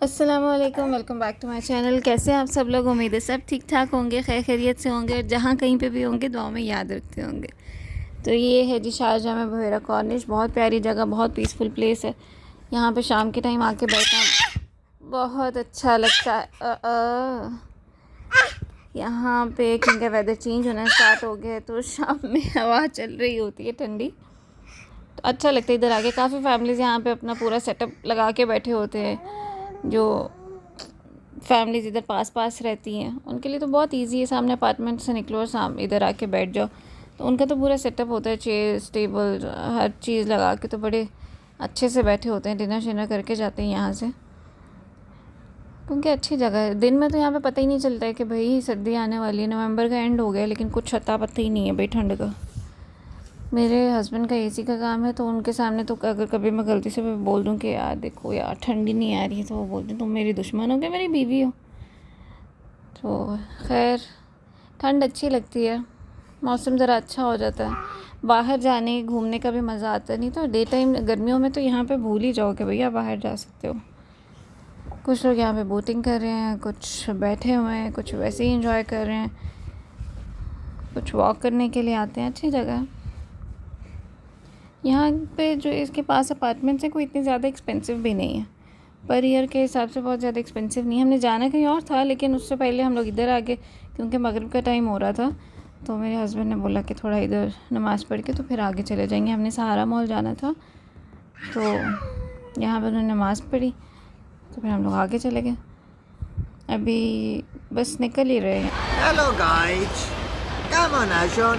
अस्सलामुअलैकुम, welcome back to my channel. कैसे हैं आप सब लोग? उम्मीद है सब ठीक ठाक होंगे, खैर खैरियत से होंगे और जहाँ कहीं पे भी होंगे दुआ में याद रखते होंगे। तो ये है जी शारजाह में बहेरा कॉर्निश। बहुत प्यारी जगह, बहुत पीसफुल प्लेस है। यहाँ पे शाम के टाइम आके बैठना बहुत अच्छा लगता है। यहाँ पे क्योंकि वेदर चेंज होना स्टार्ट हो गया है तो शाम में हवा चल रही होती है ठंडी, तो अच्छा लगता है। इधर आके काफ़ी फैमिलीज़ यहाँ पे अपना पूरा सेटअप लगा के बैठे होते हैं। जो फैमिलीज़ इधर पास पास रहती हैं उनके लिए तो बहुत इजी है, सामने अपार्टमेंट से निकलो और सामने इधर आके बैठ जाओ। तो उनका तो पूरा सेटअप होता है, चेयर्स टेबल हर चीज़ लगा के, तो बड़े अच्छे से बैठे होते हैं, डिनर शिनर करके जाते हैं यहाँ से। क्योंकि अच्छी जगह है। दिन में तो यहाँ पे पता ही नहीं चलता है कि भाई सर्दी आने वाली है, नवंबर का एंड हो गया लेकिन कुछ अता पता ही नहीं है भाई ठंड का। मेरे हस्बैंड का एसी का काम है तो उनके सामने तो अगर कभी मैं गलती से मैं बोल दूँ कि यार देखो यार ठंडी नहीं आ रही है, तो वो बोलते हैं तुम मेरी दुश्मन हो क्या मेरी बीवी हो। तो खैर ठंड अच्छी लगती है, मौसम ज़रा अच्छा हो जाता है, बाहर जाने घूमने का भी मज़ा आता है। नहीं तो डे टाइम गर्मियों में तो यहाँ पे भूल ही जाओ कि भैया बाहर जा सकते हो। कुछ लोग यहाँ पे बोटिंग कर रहे हैं, कुछ बैठे हुए हैं, कुछ वैसे ही इंजॉय कर रहे हैं, कुछ वॉक करने के लिए आते हैं। अच्छी जगह है। यहाँ पे जो इसके पास अपार्टमेंट्स हैं कोई इतने ज़्यादा एक्सपेंसिव भी नहीं है, पर ईयर के हिसाब से बहुत ज़्यादा एक्सपेंसिव नहीं है। हमने जाना कहीं और था लेकिन उससे पहले हम लोग इधर आ गए क्योंकि मगरिब का टाइम हो रहा था। तो मेरे हस्बैंड ने बोला कि थोड़ा इधर नमाज़ पढ़ के तो फिर आगे चले जाएंगे। हमने सहारा मॉल जाना था तो यहाँ पर उन्होंने नमाज़ पढ़ी तो फिर हम लोग आगे चले गए। अभी बस निकल ही रहे हैं। Hello guys, come on Ashon,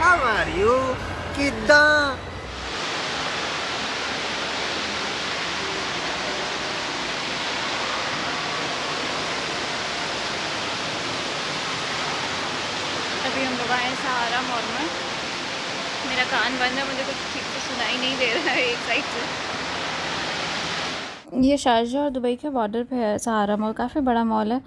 How are you? किद्दां? अभी हम लोग आए सहारा मॉल में। मेरा कान बंद है, मुझे कुछ ठीक से सुनाई नहीं दे रहा है एक साइड से। ये शारजाह और दुबई के बॉर्डर पे है सहारा मॉल, काफ़ी बड़ा मॉल है।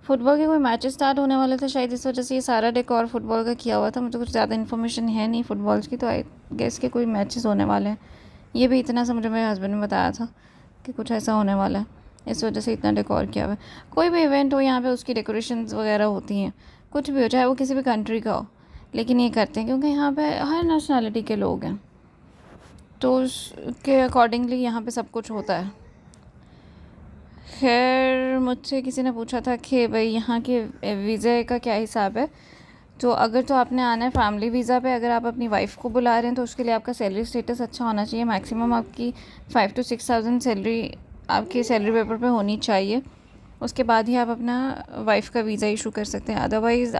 फुटबॉल के कोई मैचेस स्टार्ट होने वाले थे शायद, इस वजह से ये सारा डेकोर फुटबॉल का किया हुआ था। मुझे कुछ ज़्यादा इन्फॉर्मेशन है नहीं फुटबॉल्स की, तो आई गेस के कोई मैचेस होने वाले हैं। ये भी इतना सा मुझे मेरे हस्बैंड ने बताया था कि कुछ ऐसा होने वाला है, इस वजह से इतना डेकोर किया हुआ है। कोई भी इवेंट हो यहाँ पे उसकी डेकोरेशंस वगैरह होती हैं, कुछ भी हो चाहे वो किसी भी कंट्री का हो, लेकिन ये करते हैं क्योंकि यहाँ पे हर नेशनैलिटी के लोग हैं, तो उसके अकॉर्डिंगली यहाँ पे सब कुछ होता है। खैर मुझसे किसी ने पूछा था कि भाई यहाँ के वीज़ा का क्या हिसाब है। तो अगर तो आपने आना है फैमिली वीज़ा पे, अगर आप अपनी वाइफ को बुला रहे हैं तो उसके लिए आपका सैलरी स्टेटस अच्छा होना चाहिए। मैक्सिमम आपकी 5 to 6,000 सैलरी आपकी सैलरी पेपर पे होनी चाहिए। उसके बाद ही आप अपना वाइफ का वीज़ा इशू कर सकते हैं। अदरवाइज़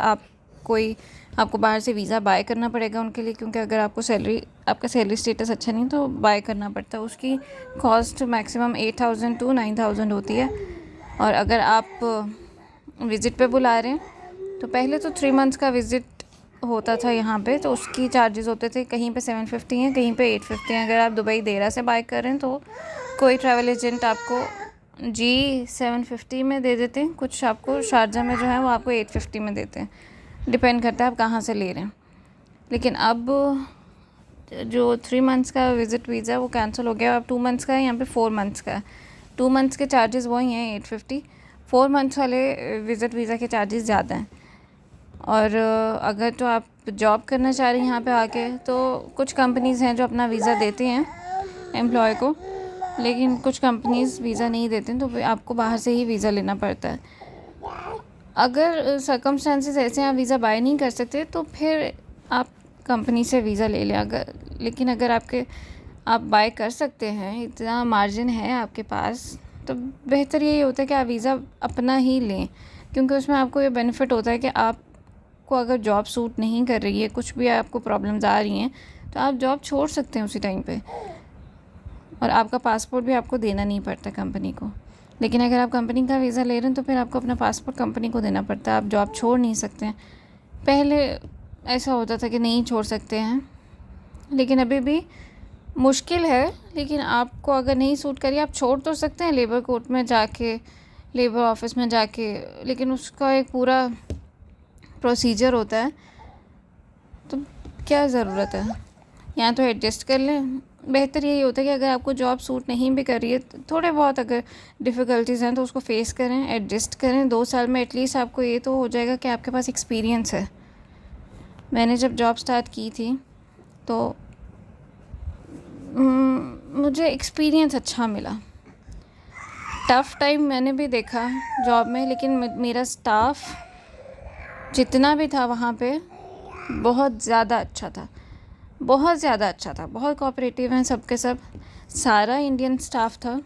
आपको बाहर से वीज़ा बाय करना पड़ेगा उनके लिए, क्योंकि अगर आपका सैलरी स्टेटस अच्छा नहीं तो बाय करना पड़ता है। उसकी कॉस्ट मैक्सिमम 8,000 to 9,000 होती है। और अगर आप विज़िट पे बुला रहे हैं तो पहले तो 3 मंथ्स का विज़िट होता था यहाँ पे, तो उसकी चार्जेस होते थे, कहीं पे 750 हैं, कहीं पे 850 हैं। अगर आप दुबई देरा से बाय कर रहे हैं तो कोई ट्रैवल एजेंट आपको 750 में दे देते हैं, कुछ आपको शारजाह में जो है वो आपको 850 में देते हैं, डिपेंड करता है आप कहाँ से ले रहे हैं। लेकिन अब जो 3 मंथ्स का विज़िट वीज़ा है वो कैंसिल हो गया। अब 2 मंथ्स का है, यहाँ पे 4 मंथ्स का है। 2 मंथ्स के चार्जेस वही हैं 850, 4 मंथ्स वाले विज़िट वीज़ा के चार्जेस ज़्यादा हैं। और अगर तो आप जॉब करना चाह रहे हैं यहाँ पे आके, तो कुछ कंपनीज़ हैं जो अपना वीज़ा देते हैं एम्प्लॉय को, लेकिन कुछ कंपनीज़ वीज़ा नहीं देते हैं, तो आपको बाहर से ही वीज़ा लेना पड़ता है। अगर सर्कमस्टेंसेस ऐसे हैं आप वीज़ा बाय नहीं कर सकते तो फिर आप कंपनी से वीज़ा ले लें। लेकिन अगर आप बाय कर सकते हैं, इतना मार्जिन है आपके पास, तो बेहतर यही होता है कि आप वीज़ा अपना ही लें, क्योंकि उसमें आपको ये बेनिफिट होता है कि आपको अगर जॉब सूट नहीं कर रही है, कुछ भी आपको प्रॉब्लम्स आ रही हैं, तो आप जॉब छोड़ सकते हैं उसी टाइम पे, और आपका पासपोर्ट भी आपको देना नहीं पड़ता कंपनी को। लेकिन अगर आप कंपनी का वीज़ा ले रहे हैं तो फिर आपको अपना पासपोर्ट कंपनी को देना पड़ता है, आप जॉब छोड़ नहीं सकते हैं। पहले ऐसा होता था कि नहीं छोड़ सकते हैं, लेकिन अभी भी मुश्किल है। लेकिन आपको अगर नहीं सूट करिए आप छोड़ तो सकते हैं लेबर कोर्ट में जाके, लेबर ऑफिस में जाके, लेकिन उसका एक पूरा प्रोसीजर होता है, तो क्या ज़रूरत है, यहाँ तो एडजस्ट कर लें। बेहतर यही होता है कि अगर आपको जॉब सूट नहीं भी कर रही है, थोड़े बहुत अगर डिफ़िकल्टीज़ हैं तो उसको फेस करें, एडजस्ट करें। 2 साल में एटलीस्ट आपको ये तो हो जाएगा कि आपके पास एक्सपीरियंस है। मैंने जब जॉब स्टार्ट की थी तो मुझे एक्सपीरियंस अच्छा मिला। टफ़ टाइम मैंने भी देखा जॉब में, लेकिन मेरा स्टाफ जितना भी था वहाँ पे बहुत ज़्यादा अच्छा था, बहुत ज़्यादा अच्छा था। बहुत कोऑपरेटिव हैं सबके सब। सारा इंडियन स्टाफ था,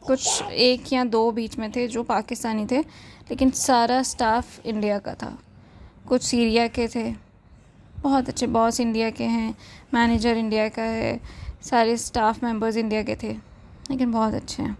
कुछ 1 या 2 बीच में थे जो पाकिस्तानी थे, लेकिन सारा स्टाफ इंडिया का था। कुछ सीरिया के थे, बहुत अच्छे बॉस इंडिया के हैं, मैनेजर इंडिया का है, सारे स्टाफ मेंबर्स इंडिया के थे, लेकिन बहुत अच्छे हैं।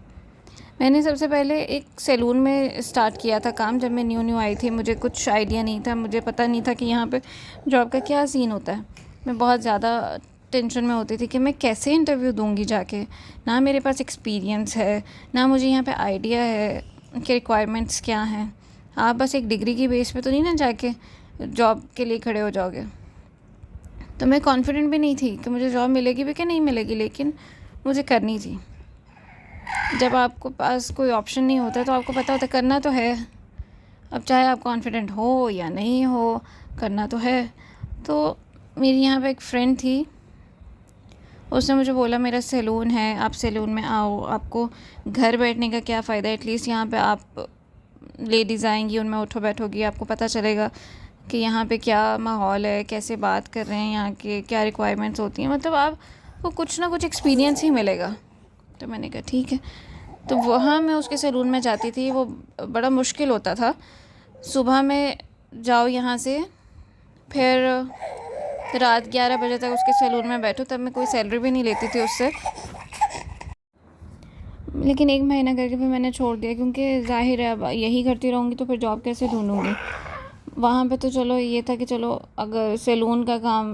मैंने सबसे पहले एक सैलून में स्टार्ट किया था काम, जब मैं न्यू आई थी। मुझे कुछ आइडिया नहीं था, मुझे पता नहीं था कि यहाँ पे जॉब का क्या सीन होता है। मैं बहुत ज़्यादा टेंशन में होती थी कि मैं कैसे इंटरव्यू दूँगी जाके। ना मेरे पास एक्सपीरियंस है, ना मुझे यहाँ पे आइडिया है कि रिक्वायरमेंट्स क्या हैं। आप बस एक डिग्री की बेस पे तो नहीं ना जाके जॉब के लिए खड़े हो जाओगे। तो मैं कॉन्फिडेंट भी नहीं थी कि मुझे जॉब मिलेगी भी कि नहीं मिलेगी, लेकिन मुझे करनी थी। जब आपको पास कोई ऑप्शन नहीं होता तो आपको पता होता करना तो है। अब चाहे आप कॉन्फिडेंट हो या नहीं हो, करना तो है। तो मेरी यहाँ पे एक फ्रेंड थी, उसने मुझे बोला मेरा सैलून है, आप सैलून में आओ, आपको घर बैठने का क्या फ़ायदा, एटलीस्ट यहाँ पे आप लेडीज़ आएंगी, उनमें उठो बैठोगी, आपको पता चलेगा कि यहाँ पे क्या माहौल है, कैसे बात कर रहे हैं, यहाँ के क्या रिक्वायरमेंट्स होती हैं, मतलब आपको कुछ ना कुछ एक्सपीरियंस ही मिलेगा। तो मैंने कहा ठीक है। तो वहाँ मैं उसके सैलून में जाती थी, वो बड़ा मुश्किल होता था। सुबह में जाओ यहाँ से, फिर रात 11 बजे तक उसके सैलून में बैठो, तब मैं कोई सैलरी भी नहीं लेती थी उससे। लेकिन 1 महीना करके फिर मैंने छोड़ दिया, क्योंकि ज़ाहिर है अब यही करती रहूँगी तो फिर जॉब कैसे ढूँढूँगी। वहाँ पे तो चलो ये था कि चलो अगर सैलून का काम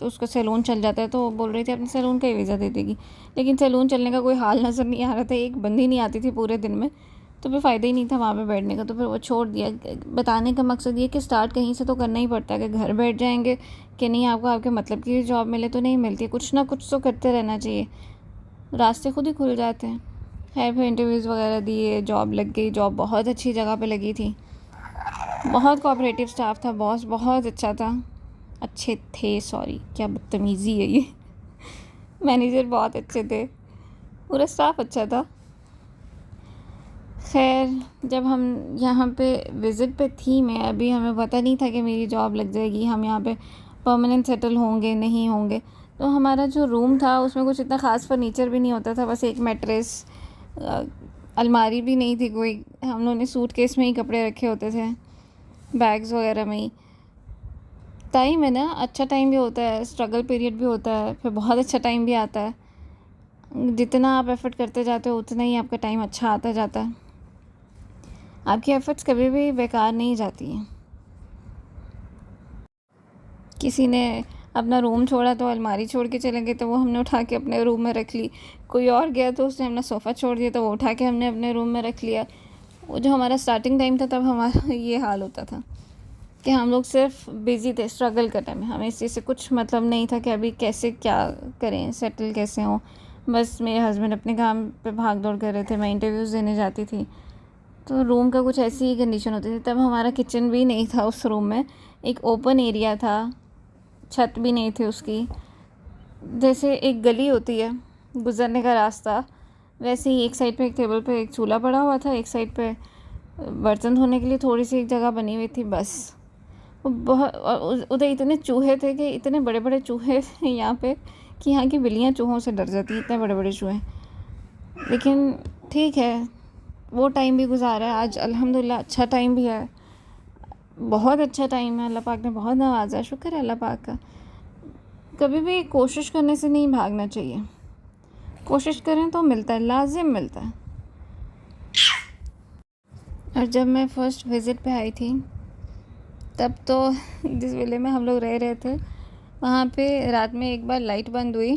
उसका सैलून चल जाता है, तो वो बोल रही थी अपने सैलून का ही वीज़ा दे देगी, लेकिन सैलून चलने का कोई हाल नज़र नहीं आ रहा था। एक बंदी नहीं आती थी पूरे दिन में, तो फिर फ़ायदा ही नहीं था वहाँ पे बैठने का, तो फिर वो छोड़ दिया। बताने का मकसद ये कि स्टार्ट कहीं से तो करना ही पड़ता है, कि घर बैठ जाएंगे कि नहीं, आपको आपके मतलब की जॉब मिले तो नहीं मिलती, कुछ ना कुछ तो करते रहना चाहिए, रास्ते खुद ही खुल जाते हैं। फिर इंटरव्यूज़ वगैरह दिए, जॉब लग गई। जॉब बहुत अच्छी जगह पे लगी थी, बहुत कोऑपरेटिव स्टाफ था, बॉस बहुत अच्छा था, अच्छे थे, सॉरी क्या बदतमीज़ी है ये मैनेजर बहुत अच्छे थे, पूरा स्टाफ अच्छा था। खैर जब हम यहाँ पे विज़िट पे थी मैं, अभी हमें पता नहीं था कि मेरी जॉब लग जाएगी, हम यहाँ पे परमानेंट सेटल होंगे नहीं होंगे। तो हमारा जो रूम था उसमें कुछ इतना ख़ास फर्नीचर भी नहीं होता था, बस एक मैट्रेस, अलमारी भी नहीं थी कोई। हम लोगों ने सूटकेस में ही कपड़े रखे होते थे, बैग्स वगैरह में ही। टाइम है ना, अच्छा टाइम भी होता है, स्ट्रगल पीरियड भी होता है, फिर बहुत अच्छा टाइम भी आता है। जितना आप एफ़र्ट करते जाते हो उतना ही आपका टाइम अच्छा आता जाता है। आपकी एफ़र्ट्स कभी भी बेकार नहीं जाती हैं। किसी ने अपना रूम छोड़ा तो अलमारी छोड़ के चले गए, तो वो हमने उठा के अपने रूम में रख ली। कोई और गया तो उसने अपना सोफ़ा छोड़ दिया, तो वो उठा के हमने अपने रूम में रख लिया। वो जो हमारा स्टार्टिंग टाइम था, तब हमारा ये हाल होता था कि हम लोग सिर्फ बिज़ी थे स्ट्रगल करने में। हमें इस चीज़ से कुछ मतलब नहीं था कि अभी कैसे क्या करें, सेटल कैसे हों। बस मेरे हस्बैंड अपने काम पे भाग दौड़ कर रहे थे, मैं इंटरव्यूज़ देने जाती थी। तो रूम का कुछ ऐसी ही कंडीशन होती थी। तब हमारा किचन भी नहीं था उस रूम में, एक ओपन एरिया था, छत भी नहीं थी उसकी। जैसे एक गली होती है गुज़रने का रास्ता, वैसे ही एक साइड पे एक टेबल पे एक चूल्हा पड़ा हुआ था, एक साइड पे बर्तन धोने के लिए थोड़ी सी एक जगह बनी हुई थी, बस। बहुत उधर इतने चूहे थे कि इतने बड़े बड़े चूहे थे यहाँ पे कि यहाँ की बिल्लियाँ चूहों से डर जाती, इतने बड़े बड़े चूहे। लेकिन ठीक है, वो टाइम भी गुजारा है। आज अल्हम्दुलिल्लाह अच्छा टाइम भी है, बहुत अच्छा टाइम है, अल्लाह पाक ने बहुत नवाजा, शुक्र है अल्लाह पाक का। कभी भी कोशिश करने से नहीं भागना चाहिए, कोशिश करें तो मिलता है, लाजिम मिलता है। और जब मैं फ़र्स्ट विज़िट पे आई थी, तब तो जिस विले में हम लोग रह रहे थे वहाँ पे रात में एक बार लाइट बंद हुई,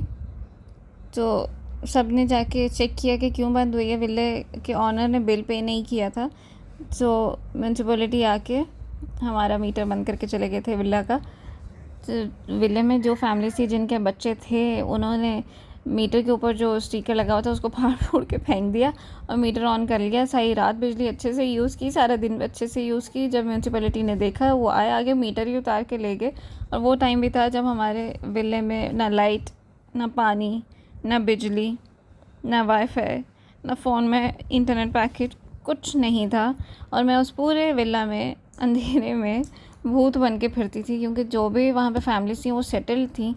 तो सब ने जाके चेक किया कि क्यों बंद हुई है। विले के ऑनर ने बिल पे नहीं किया था, तो म्यूनसिपैलिटी आके हमारा मीटर बंद करके चले गए थे विला का। तो विले में जो फैमिली थी जिनके बच्चे थे, उन्होंने मीटर के ऊपर जो स्टिकर लगा हुआ था उसको फाड़ फूड़ के फेंक दिया और मीटर ऑन कर लिया। सारी रात बिजली अच्छे से यूज़ की, सारा दिन अच्छे से यूज़ की। जब म्यूनसिपैलिटी ने देखा, वो आए आगे मीटर ही उतार के ले गए। और वो टाइम भी था जब हमारे विले में ना लाइट, ना पानी, ना बिजली, ना वाईफाई, ना फ़ोन में इंटरनेट पैकेज, कुछ नहीं था। और मैं उस पूरे विला में अंधेरे में भूत बन के फिरती थी, क्योंकि जो भी वहाँ पे फैमिलीज थी वो सेटल्ड थी,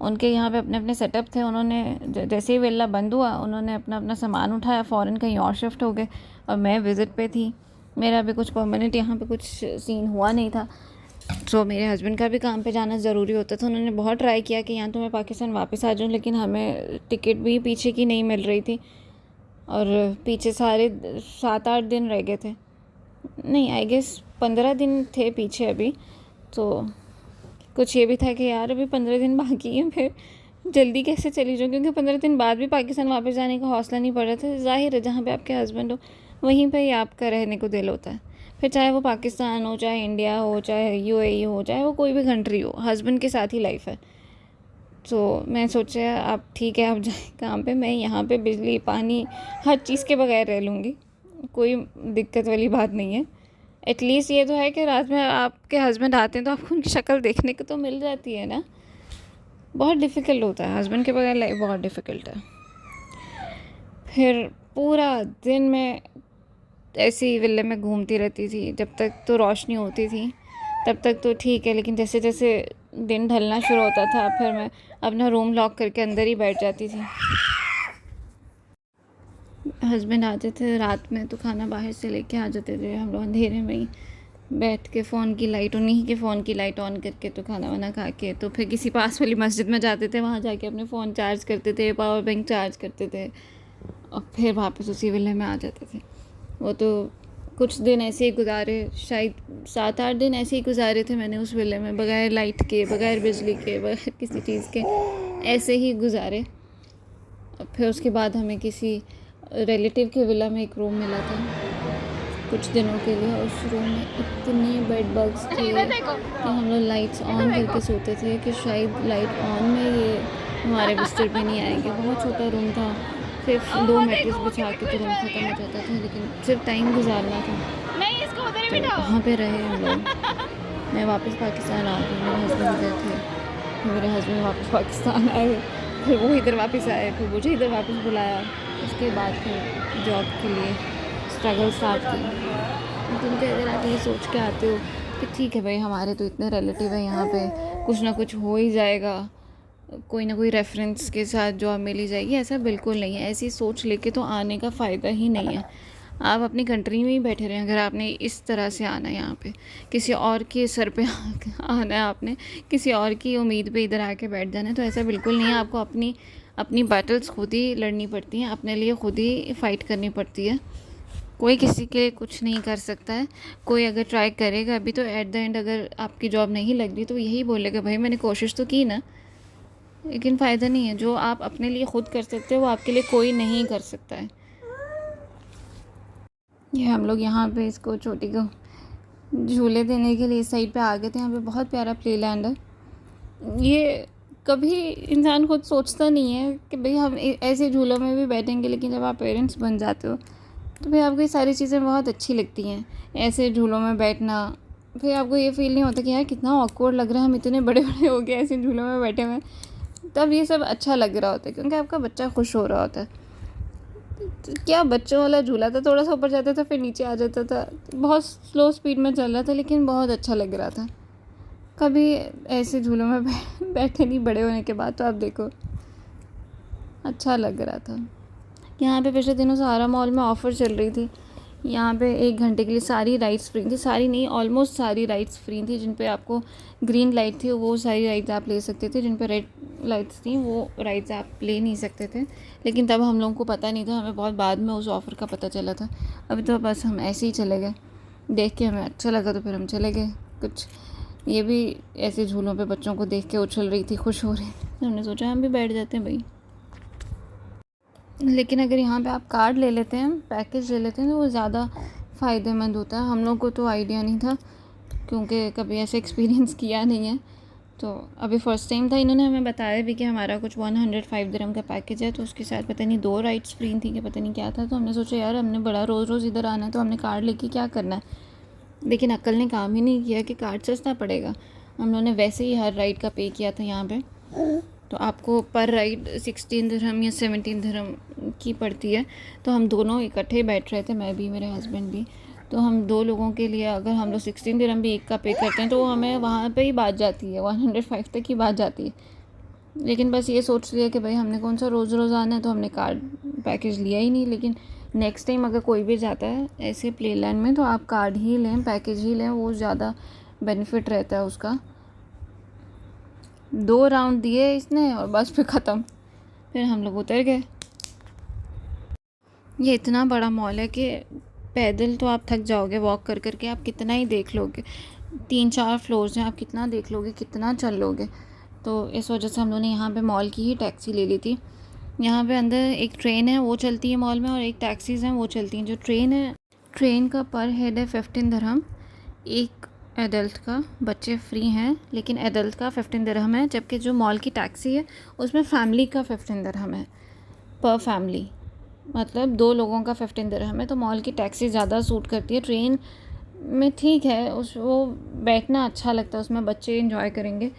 उनके यहाँ पे अपने अपने सेटअप थे। उन्होंने जैसे ही विला बंद हुआ उन्होंने अपना अपना सामान उठाया, फ़ौरन कहीं और शिफ्ट हो गए। और मैं विज़िट पे थी, मेरा भी कुछ परमानेंट यहाँ पे कुछ सीन हुआ नहीं था। तो मेरे हस्बैंड का भी काम पे जाना ज़रूरी होता था। उन्होंने बहुत ट्राई किया कि यहाँ तो मैं पाकिस्तान वापस आ जाऊँ, लेकिन हमें टिकट भी पीछे की नहीं मिल रही थी। और पीछे सारे 7-8 दिन रह गए थे, नहीं आई गेस 15 दिन थे पीछे अभी। तो कुछ ये भी था कि यार अभी 15 दिन बाकी हैं, फिर जल्दी कैसे चली जाऊँ, क्योंकि 15 दिन बाद भी पाकिस्तान वापस जाने का हौसला नहीं पड़ रहा था। ज़ाहिर है जहाँ पे आपके हस्बैंड हो वहीं पे ही आपका रहने को दिल होता है, फिर चाहे वो पाकिस्तान हो, चाहे इंडिया हो, चाहे यूएई हो, चाहे वो कोई भी कंट्री हो, हस्बैंड के साथ ही लाइफ है। तो मैं सोचा आप ठीक है, आप जाए काम पे, मैं यहाँ पे बिजली पानी हर चीज़ के बगैर रह लूँगी, कोई दिक्कत वाली बात नहीं है। एटलीस्ट ये तो है कि रात में आपके हस्बैंड आते हैं तो आपको उनकी शक्ल देखने को तो मिल जाती है ना। बहुत डिफ़िकल्ट होता है, हस्बैंड के बगैर लाइफ बहुत डिफ़िकल्ट है। फिर पूरा दिन मैं ऐसे ही विले में घूमती रहती थी, जब तक तो रोशनी होती थी तब तक तो ठीक है, लेकिन जैसे जैसे दिन ढलना शुरू होता था फिर मैं अपना रूम लॉक करके अंदर ही बैठ जाती थी। हस्बैंड आते थे रात में तो खाना बाहर से लेके आ जाते थे, हम लोग अंधेरे में ही बैठ के फ़ोन की लाइट, उन्हीं के फ़ोन की लाइट ऑन करके तो खाना वाना खा के तो फिर किसी पास वाली मस्जिद में जाते थे, वहाँ जाके अपने फ़ोन चार्ज करते थे, पावर बैंक चार्ज करते थे और फिर वापस उसी विले में आ जाते थे। वो तो कुछ दिन ऐसे ही गुजारे, शायद 7-8 दिन ऐसे ही गुजारे थे मैंने उस विले में, बगैर लाइट के, बगैर बिजली के, बगैर किसी चीज़ के, ऐसे ही गुजारे। फिर उसके बाद हमें किसी रिलेटिव के विला में एक रूम मिला था कुछ दिनों के लिए। उस रूम में इतने बेड बग्स थे कि हम लोग लाइट्स ऑन करके सोते थे कि शायद लाइट ऑन में ये हमारे बिस्तर पे नहीं आएंगे। बहुत छोटा रूम था, सिर्फ 2 मैट्रेस बिछा के तो रूम ख़त्म हो जाता था, लेकिन सिर्फ टाइम गुजारना था तो वहाँ पे रहे हम लोग। मैं वापस पाकिस्तान आ गई, मेरे हस्बैंड इधर थे, फिर मेरे हस्बैंड वापस पाकिस्तान आए, फिर वो इधर वापस आए, फिर मुझे इधर वापस बुलाया। उसके बाद फिर जॉब के लिए स्ट्रगल स्टार्ट की। क्योंकि अगर आप ये सोच के आते हो कि ठीक है भाई हमारे तो इतने रिलेटिव हैं यहाँ पे, कुछ ना कुछ हो ही जाएगा, कोई ना कोई रेफरेंस के साथ जॉब मिल ही जाएगी, ऐसा बिल्कुल नहीं है। ऐसी सोच लेके तो आने का फ़ायदा ही नहीं है। आप अपनी कंट्री में ही बैठे रहें। अगर आपने इस तरह से आना है यहाँ पे, किसी और के सर पे आना है, आपने किसी और की उम्मीद पे इधर आके बैठ जाना है, तो ऐसा बिल्कुल नहीं है। आपको अपनी अपनी बैटल्स खुद ही लड़नी पड़ती हैं, अपने लिए खुद ही फ़ाइट करनी पड़ती है। कोई किसी के लिए कुछ नहीं कर सकता है। कोई अगर ट्राई करेगा अभी तो एट द एंड अगर आपकी जॉब नहीं लग रही तो यही बोलेगा भाई मैंने कोशिश तो की ना, लेकिन फ़ायदा नहीं है। जो आप अपने लिए खुद कर सकते हो वो आपके लिए कोई नहीं कर सकता है। ये हम लोग यहाँ पे इसको छोटी को झूले देने के लिए इस साइड पे आ गए थे। यहाँ पे बहुत प्यारा प्ले लैंड है। ये कभी इंसान खुद सोचता नहीं है कि भाई हम ऐसे झूलों में भी बैठेंगे, लेकिन जब आप पेरेंट्स बन जाते हो तो फिर आपको ये सारी चीज़ें बहुत अच्छी लगती हैं, ऐसे झूलों में बैठना। फिर आपको ये फील नहीं होता कि यार कितना ऑकवर्ड लग रहा है, हम इतने बड़े बड़े हो गए ऐसे झूलों में बैठे हुए। तब ये सब अच्छा लग रहा होता है क्योंकि आपका बच्चा खुश हो रहा होता है। तो क्या बच्चों वाला झूला था, थोड़ा सा ऊपर जाता था फिर नीचे आ जाता था, बहुत स्लो स्पीड में चल रहा था, लेकिन बहुत अच्छा लग रहा था। कभी ऐसे झूलों में बैठे नहीं बड़े होने के बाद, तो आप देखो अच्छा लग रहा था। यहाँ पे पिछले दिनों सहारा मॉल में ऑफ़र चल रही थी। यहाँ पे 1 घंटे के लिए सारी राइड्स फ्री थी, सारी नहीं ऑलमोस्ट सारी राइड्स फ्री थी। जिन पे आपको ग्रीन लाइट थी वो सारी राइड्स आप ले सकते थे, जिन पे रेड लाइट्स थी वो राइड्स आप ले नहीं सकते थे। लेकिन तब हम लोगों को पता नहीं था, हमें बहुत बाद में उस ऑफ़र का पता चला था। अभी तो बस हम ऐसे ही चले गए, देख के हमें अच्छा लगा तो फिर हम चले गए। कुछ ये भी ऐसे झूलों पे बच्चों को देख के उछल रही थी, खुश हो रही थी, तो हमने सोचा हम भी बैठ जाते हैं भाई। लेकिन अगर यहाँ पे आप कार्ड ले लेते हैं, पैकेज ले लेते हैं, तो वो ज़्यादा फ़ायदेमंद होता है। हम लोग को तो आइडिया नहीं था क्योंकि कभी ऐसे एक्सपीरियंस किया नहीं है, तो अभी फ़र्स्ट टाइम था, इन्होंने हमें बताया भी कि हमारा कुछ 105 दिरहम का पैकेज है, तो उसके साथ पता नहीं 2 राइड्स फ्री थी कि पता नहीं क्या था। तो हमने सोचा यार हमने बड़ा रोज़ इधर आना है, तो हमने कार्ड लेके क्या करना है। लेकिन अक्ल ने काम ही नहीं किया कि कार्ड सस्ता पड़ेगा। हम लोगों ने वैसे ही हर राइड का पे किया था यहाँ पे। तो आपको पर राइड 16 दिरहम या 17 दिरहम की पड़ती है। तो हम दोनों इकट्ठे बैठ रहे थे, मैं भी मेरे हस्बैंड भी। तो हम 2 लोगों के लिए अगर हम लोग 16 दिरहम भी एक का पे करते हैं तो हमें वहाँ पे ही बात जाती है, 105 तक ही बात जाती है। लेकिन बस ये सोच लिया कि भाई हमने कौन सा रोज़ आना है, तो हमने कार्ड पैकेज लिया ही नहीं। लेकिन नेक्स्ट टाइम अगर कोई भी जाता है ऐसे प्ले लैंड में तो आप कार्ड ही लें, पैकेज ही लें, वो ज़्यादा बेनिफिट रहता है उसका। 2 राउंड दिए इसने और बस फिर ख़त्म। फिर हम लोग उतर गए। ये इतना बड़ा मॉल है कि पैदल तो आप थक जाओगे, वॉक कर कर के आप कितना ही देख लोगे। 3-4 फ्लोर्स हैं, आप कितना देख लोगे, कितना चल लोगे। तो इस वजह से हम लोगों ने यहाँ पे मॉल की ही टैक्सी ले ली थी। यहाँ पे अंदर एक ट्रेन है वो चलती है मॉल में, और एक टैक्सीज़ हैं वो चलती हैं। जो ट्रेन है, ट्रेन का पर हेड है 15 दिरहम, एक एडल्ट का, बच्चे फ्री हैं लेकिन एडल्ट का 15 दिरहम है। जबकि जो मॉल की टैक्सी है उसमें फैमिली का 15 दिरहम है पर फैमिली, मतलब 2 लोगों का 15 दिरहम है। तो मॉल की टैक्सी ज़्यादा सूट करती है। ट्रेन में ठीक है, उस वो बैठना अच्छा लगता है, उसमें बच्चे इंजॉय करेंगे।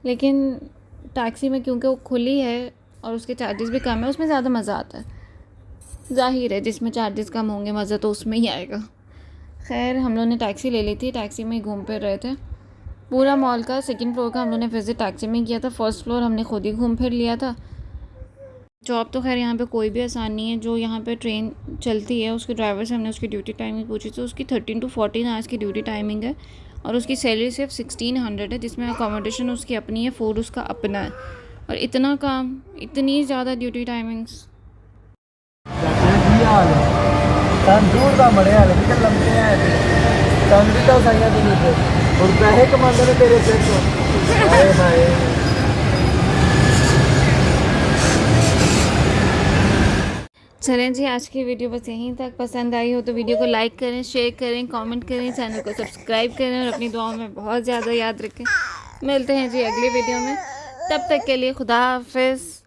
लेकिन टैक्सी में क्योंकि वो खुली है और उसके चार्जेस भी कम है, उसमें ज़्यादा मज़ा आता है। ज़ाहिर है जिसमें चार्जेस कम होंगे मज़ा तो उसमें ही आएगा। खैर हम लोगों ने टैक्सी ले ली थी, टैक्सी में ही घूम फिर रहे थे। पूरा मॉल का 2nd फ्लोर का हम लोगों ने विज़िट टैक्सी में किया था, 1st फ्लोर हमने खुद ही घूम फिर लिया था। जॉब तो खैर यहाँ पे कोई भी आसान नहीं है। जो यहाँ पे ट्रेन चलती है उसके ड्राइवर से हमने उसकी ड्यूटी टाइमिंग पूछी, तो उसकी 13 to 14 आवर्स की ड्यूटी टाइमिंग है और उसकी सैलरी सिर्फ 1600 है, जिसमें अकोमोडेशन उसकी अपनी है, फूड उसका अपना है, और इतना काम, इतनी ज़्यादा ड्यूटी टाइमिंग्स। तंदूर का मरे हाल निकल लंबे हैं तंदूर तो साइया भी नहीं थे और पैसे कमाते ने तेरे से तो हाय हाय। चलें जी, आज की वीडियो बस यहीं तक। पसंद आई हो तो वीडियो को लाइक करें, शेयर करें, कमेंट करें, चैनल को सब्सक्राइब करें और अपनी दुआओं में बहुत ज़्यादा याद रखें। मिलते हैं जी अगली वीडियो में, तब तक के लिए खुदा हाफिज़।